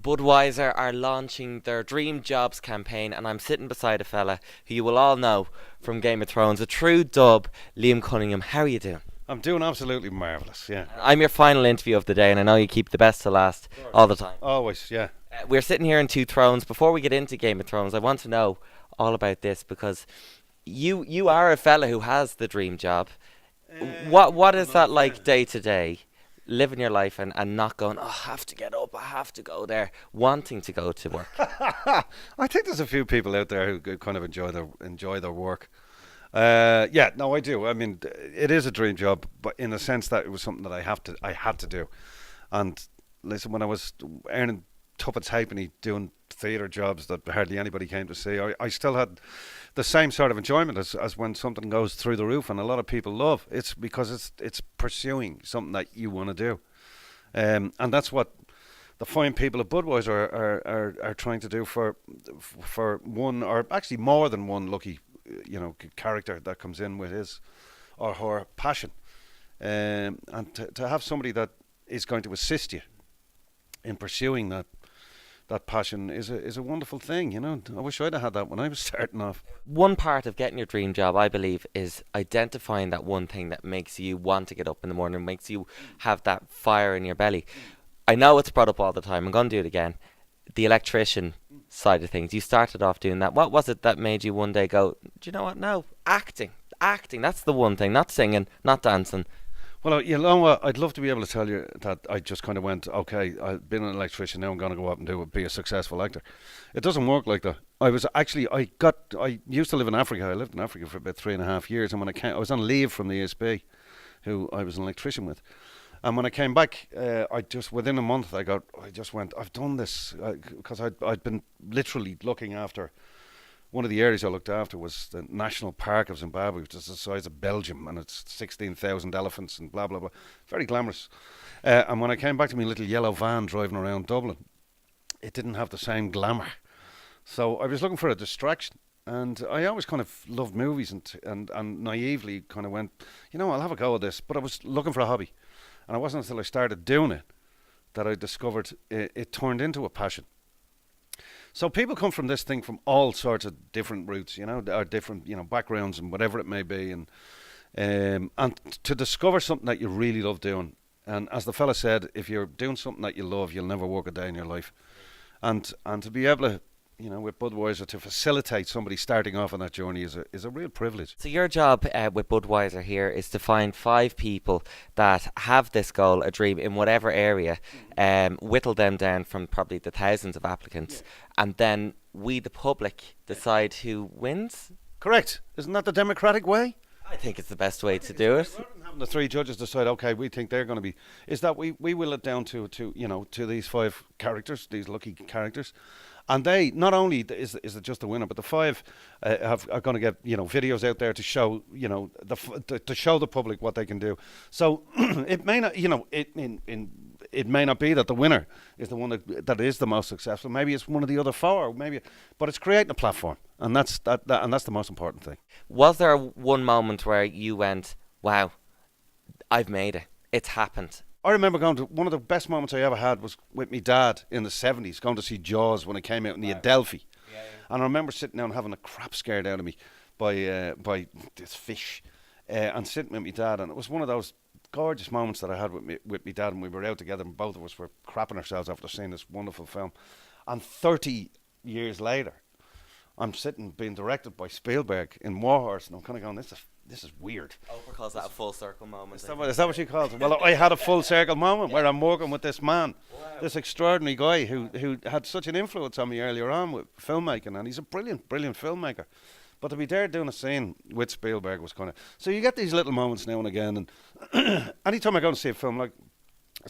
Budweiser are launching their Dream Jobs campaign, and I'm sitting beside a fella who you will all know from Game of Thrones, a true dub, Liam Cunningham. How are you doing? I'm doing absolutely marvellous, yeah. I'm your final interview of the day, and I know you keep the best to last all the time. Always, yeah. We're sitting here in Two Thrones. Before we get into Game of Thrones, I want to know all about this, because you are a fella who has the dream job. What is that like day to day? Living your life and not going, I have to get up, I have to go there, wanting to go to work. I think there's a few people out there who kind of enjoy their work. Yeah, no, I do. I mean, it is a dream job, but in the sense that it was something that I had to do. And listen, when I was earning tuppence halfpenny doing theatre jobs that hardly anybody came to see, I still had the same sort of enjoyment as when something goes through the roof, and a lot of people love. It's because it's pursuing something that you want to do, and that's what the fine people of Budweiser are trying to do for one, or actually more than one lucky, character that comes in with his or her passion, and to have somebody that is going to assist you in pursuing that passion is a wonderful thing, I wish I'd have had that when I was starting off. One part of getting your dream job, I believe, is identifying that one thing that makes you want to get up in the morning, makes you have that fire in your belly. I know it's brought up all the time. I'm going to do it again. The electrician side of things. You started off doing that. What was it that made you one day go, do you know what? No, acting. That's the one thing. Not singing, not dancing. Well, you know what? I'd love to be able to tell you that I just kind of went, okay, I've been an electrician, now I'm going to go out and be a successful actor. It doesn't work like that. I used to live in Africa. I lived in Africa for about 3.5 years, and when I was on leave from the ESB, who I was an electrician with. And when I came back, within a month, I've done this, because I'd been literally looking after. One of the areas I looked after was the National Park of Zimbabwe, which is the size of Belgium, and it's 16,000 elephants and blah, blah, blah. Very glamorous. And when I came back to my little yellow van driving around Dublin, it didn't have the same glamour. So I was looking for a distraction. And I always kind of loved movies and naively kind of went, I'll have a go at this. But I was looking for a hobby. And it wasn't until I started doing it that I discovered it turned into a passion. So people come from this thing from all sorts of different routes, or different, backgrounds and whatever it may be. And to discover something that you really love doing. And as the fella said, if you're doing something that you love, you'll never work a day in your life. And to be able to, with Budweiser, to facilitate somebody starting off on that journey is a real privilege. So your job with Budweiser here is to find 5 people that have this goal, a dream, in whatever area, whittle them down from probably the thousands of applicants, and then we, the public, decide who wins? Correct. Isn't that the democratic way? I think it's the best way to do it. Rather than having the 3 judges decide, okay, we think they're going to be, is that we will it down to these 5 characters, these lucky characters. And they, not only is it just the winner, but the 5 are going to get videos out there to show to show the public what they can do. So it may not it may not be that the winner is the one that is the most successful. Maybe it's one of the other 4. But it's creating a platform, and that's the most important thing. Was there one moment where you went, "Wow, I've made it. It's happened"? I remember going to one of the best moments I ever had was with my dad in the 70s, going to see Jaws when it came out in the Adelphi. Yeah. And I remember sitting down having a crap scared out of me by this fish, and sitting with my dad, and it was one of those gorgeous moments that I had with my dad, and we were out together, and both of us were crapping ourselves after seeing this wonderful film. And 30 years later, I'm sitting being directed by Spielberg in Warhorse, and I'm kind of going, this is weird. Oprah calls that a full circle moment. Is that what she calls it? Well, I had a full circle moment where I'm working with this man, this extraordinary guy who had such an influence on me earlier on with filmmaking, and he's a brilliant, brilliant filmmaker. But to be there doing a scene with Spielberg was kind of... So you get these little moments now and again, and anytime I go to see a film, like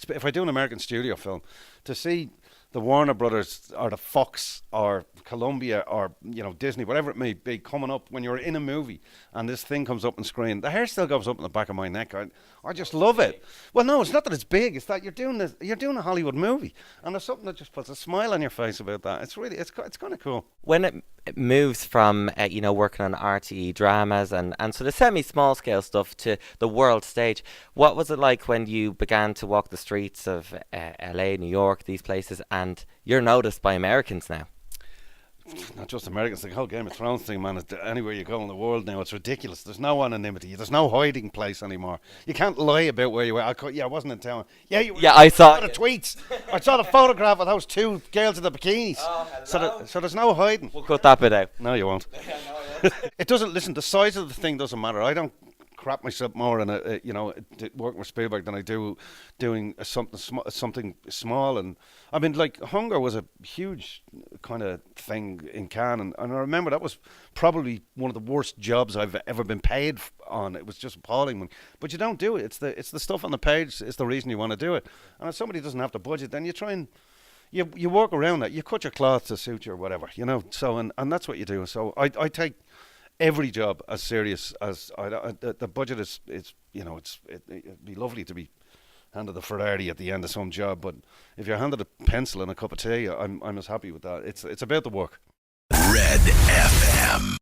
if I do an American studio film, to see the Warner Brothers or the Fox or Columbia or Disney, whatever it may be, coming up when you're in a movie and this thing comes up on screen, the hair still goes up in the back of my neck. I just love it. Well, no, it's not that it's big. It's that you're doing a Hollywood movie, and there's something that just puts a smile on your face about that. It's kind of cool. When it moves from working on RTE dramas and sort of semi-small scale stuff to the world stage, what was it like when you began to walk the streets of LA, New York, these places, and you're noticed by Americans now. Not just Americans, the whole Game of Thrones thing, man. Anywhere you go in the world now, it's ridiculous. There's no anonymity. There's no hiding place anymore. You can't lie about where you were. I wasn't in town. Yeah, I saw the tweets. I saw the photograph of those two girls in the bikinis. So there's no hiding. We'll cut that bit out. No, you won't. It doesn't. Listen, the size of the thing doesn't matter. I don't crap myself more in working with Spielberg than I do doing something small. And I mean, like, Hunger was a huge kind of thing in Cannes, and I remember that was probably one of the worst jobs I've ever been paid on. It was just appalling. But you don't do it. It's the stuff on the page is the reason you want to do it. And if somebody doesn't have the budget, then you try and you work around that. You cut your cloth to suit you or whatever, So and that's what you do. So I take every job as serious as the budget is. It'd be lovely to be handed a Ferrari at the end of some job, but if you're handed a pencil and a cup of tea, I'm as happy with that. It's about the work. Red FM.